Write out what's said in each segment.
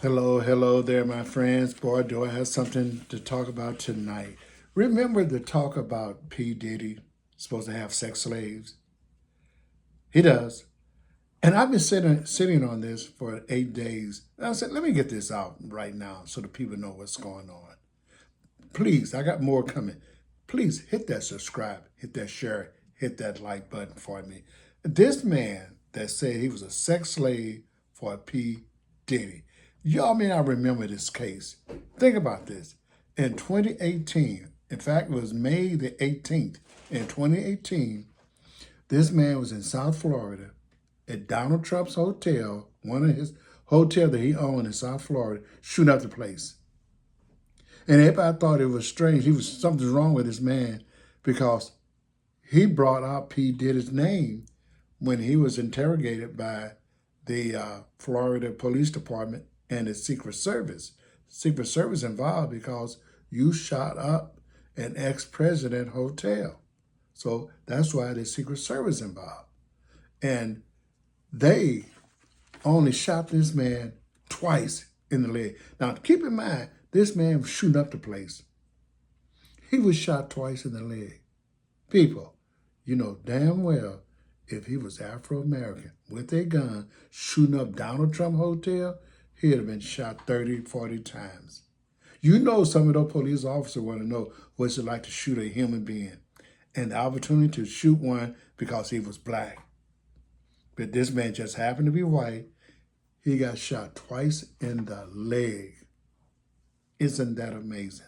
Hello there, my friends. Boy, do I have something to talk about tonight. Remember the talk about P. Diddy supposed to have sex slaves? He does. And I've been sitting on this for 8 days. And I said, let me get this out right now so the people know what's going on. Please, I got more coming. Please hit that subscribe, hit that share, hit that like button for me. This man that said he was a sex slave for P. Diddy. Y'all may not remember this case. Think about this. In 2018, in fact, it was May the 18th, in 2018, this man was in South Florida at Donald Trump's hotel, one of his hotel that he owned in South Florida, shooting up the place. And everybody thought it was strange. Something's wrong with this man because he brought out P. Diddy's name when he was interrogated by the Florida Police Department and the Secret Service. Secret Service involved because you shot up an ex-president hotel. So that's why the Secret Service involved. And they only shot this man twice in the leg. Now, keep in mind, this man was shooting up the place. He was shot twice in the leg. People, you know damn well if he was Afro-American with a gun shooting up Donald Trump Hotel, he'd have been shot 30, 40 times. You know some of those police officers want to know what's it like to shoot a human being and the opportunity to shoot one because he was black. But this man just happened to be white. He got shot twice in the leg. Isn't that amazing?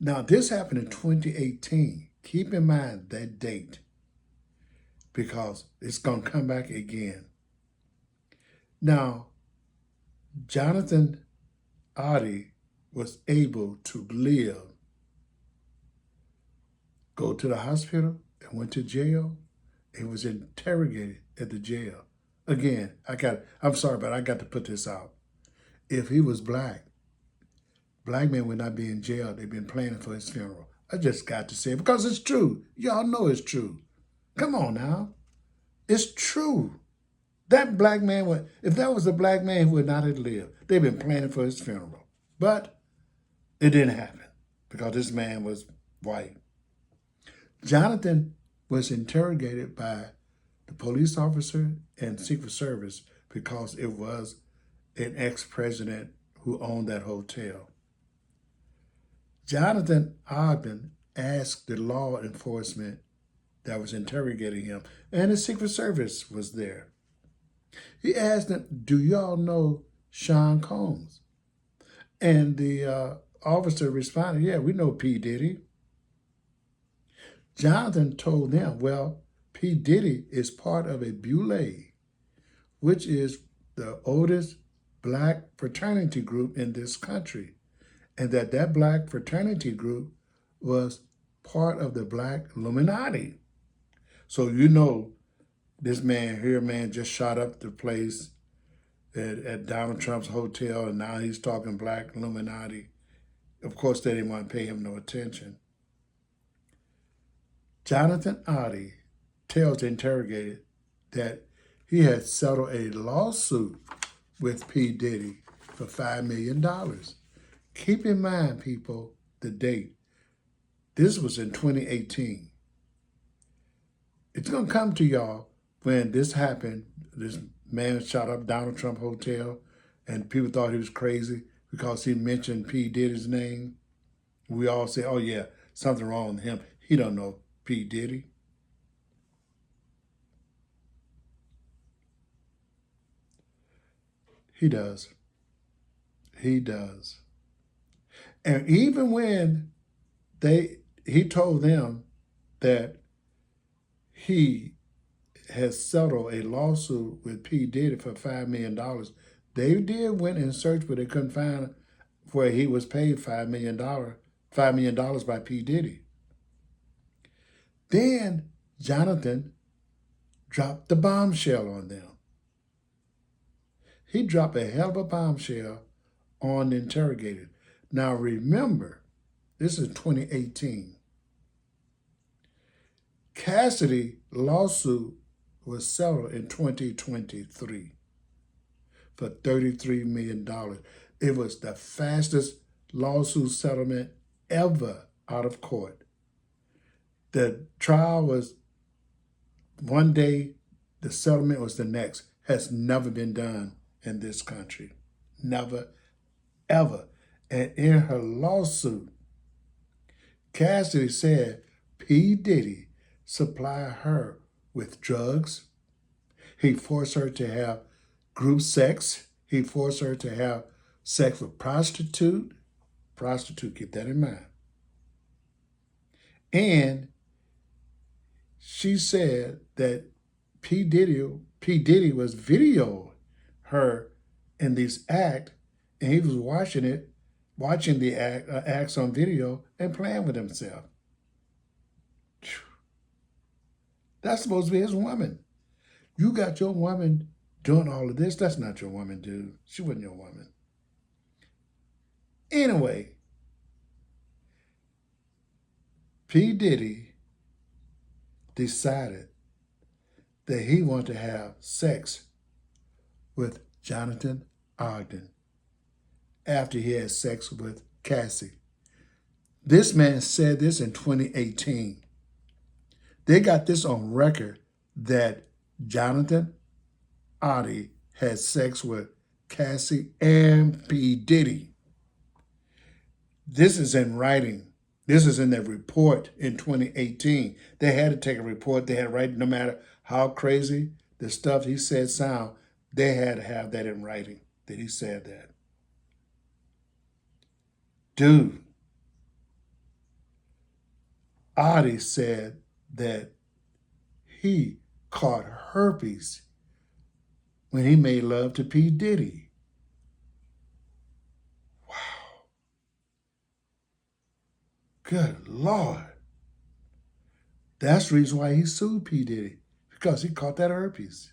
Now, this happened in 2018. Keep in mind that date because it's going to come back again. Now, Jonathan Adi was able to live, go to the hospital, and went to jail, and was interrogated at the jail. Again, I'm sorry, but I got to put this out. If he was black men would not be in jail. They've been planning for his funeral. I just got to say it because it's true. Y'all know it's true. Come on now. It's true. That black man if that was a black man, he would not have lived. They've been planning for his funeral. But it didn't happen because this man was white. Jonathan was interrogated by the police officer and Secret Service because it was an ex-president who owned that hotel. Jonathan Ogden asked the law enforcement that was interrogating him, and the Secret Service was there. He asked them, do y'all know Sean Combs? And the officer responded, yeah, we know P. Diddy. Jonathan told them, well, P. Diddy is part of a Boule, which is the oldest black fraternity group in this country. And that black fraternity group was part of the Black Illuminati. So you know this man just shot up the place at Donald Trump's hotel, and now he's talking Black Illuminati. Of course, they didn't want to pay him no attention. Jonathan Adi tells the interrogator that he had settled a lawsuit with P. Diddy for $5 million. Keep in mind, people, the date. This was in 2018. It's going to come to y'all when this happened. This man shot up Donald Trump Hotel, and people thought he was crazy because he mentioned P. Diddy's name. We all say, oh, yeah, something wrong with him. He don't know P. Diddy. He does. He does. And even when he told them that he has settled a lawsuit with P. Diddy for $5 million, they did went and search, but they couldn't find where he was paid $5 million by P. Diddy. Then Jonathan dropped the bombshell on them. He dropped a hell of a bombshell on the interrogator. Now remember, this is 2018. Cassie lawsuit was settled in 2023 for $33 million. It was the fastest lawsuit settlement ever out of court. The trial was one day, the settlement was the next. Has never been done in this country. Never, ever. And in her lawsuit, Cassie said P. Diddy supplied her with drugs. He forced her to have group sex. He forced her to have sex with prostitute. Prostitute, keep that in mind. And she said that P. Diddy was videoing her in this act, and he was watching the acts on video and playing with himself. That's supposed to be his woman. You got your woman doing all of this. That's not your woman, dude. She wasn't your woman. Anyway, P. Diddy decided that he wanted to have sex with Jonathan Ogden after he had sex with Cassie. This man said this in 2018. They got this on record that Jonathan Ogden had sex with Cassie and P. Diddy. This is in writing. This is in their report in 2018. They had to take a report. They had to write, no matter how crazy the stuff he said sound, they had to have that in writing, that he said that. Dude, Adi said that he caught herpes when he made love to P. Diddy. Wow. Good Lord. That's the reason why he sued P. Diddy, because he caught that herpes.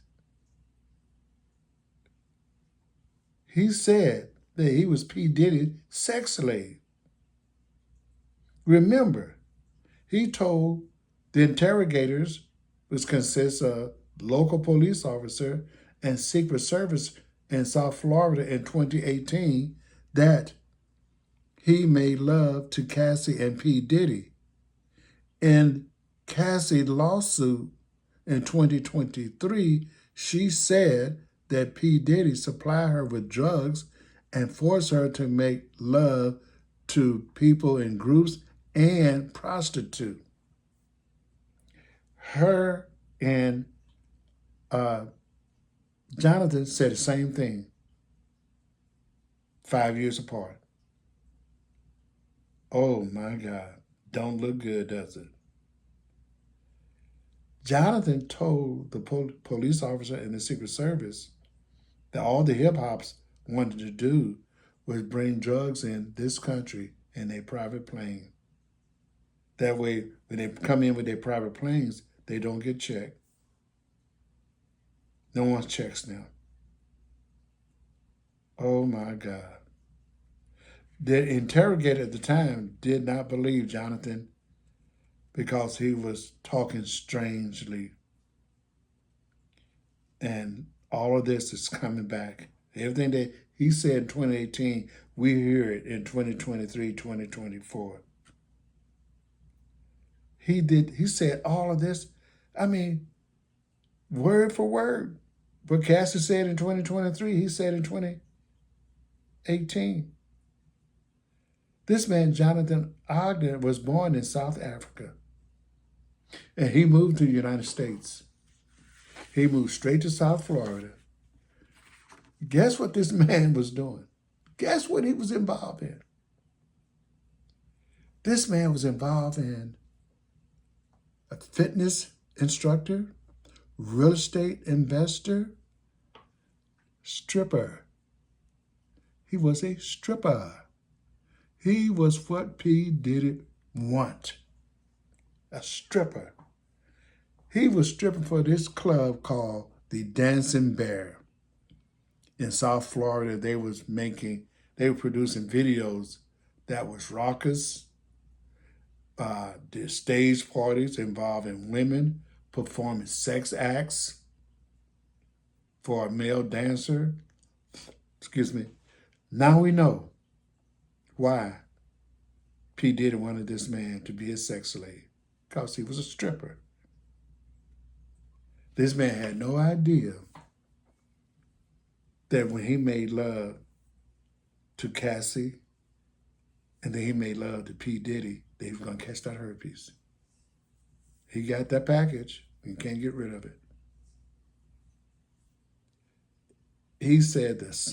He said that he was P. Diddy's sex slave. Remember, he told the interrogators, which consists of local police officer and Secret Service in South Florida in 2018, that he made love to Cassie and P. Diddy. In Cassie's lawsuit in 2023, she said that P. Diddy supplied her with drugs and forced her to make love to people in groups and prostitute. Her and Jonathan said the same thing 5 years apart. Oh my God, don't look good, does it? Jonathan told the police officer and the Secret Service that all the hip-hops wanted to do was bring drugs in this country in a private plane. That way, when they come in with their private planes, they don't get checked. No one checks them. Oh my God. The interrogator at the time did not believe Jonathan because he was talking strangely. And all of this is coming back. Everything that he said in 2018, we hear it in 2023, 2024. He said all of this, I mean, word for word. What Cassie said in 2023, he said in 2018. This man, Jonathan Ogden, was born in South Africa. And he moved to the United States. He moved straight to South Florida. Guess what this man was doing? Guess what he was involved in? This man was involved in a fitness instructor, real estate investor, stripper. He was a stripper. He was what P. Diddy want, a stripper. He was stripping for this club called the Dancing Bear. In South Florida, they were producing videos that was raucous. The stage parties involving women performing sex acts for a male dancer, excuse me. Now we know why P. Diddy wanted this man to be his sex slave, because he was a stripper. This man had no idea that when he made love to Cassie and then he made love to P. Diddy, that he was going to catch that herpes. He got that package. You can't get rid of it. He said the same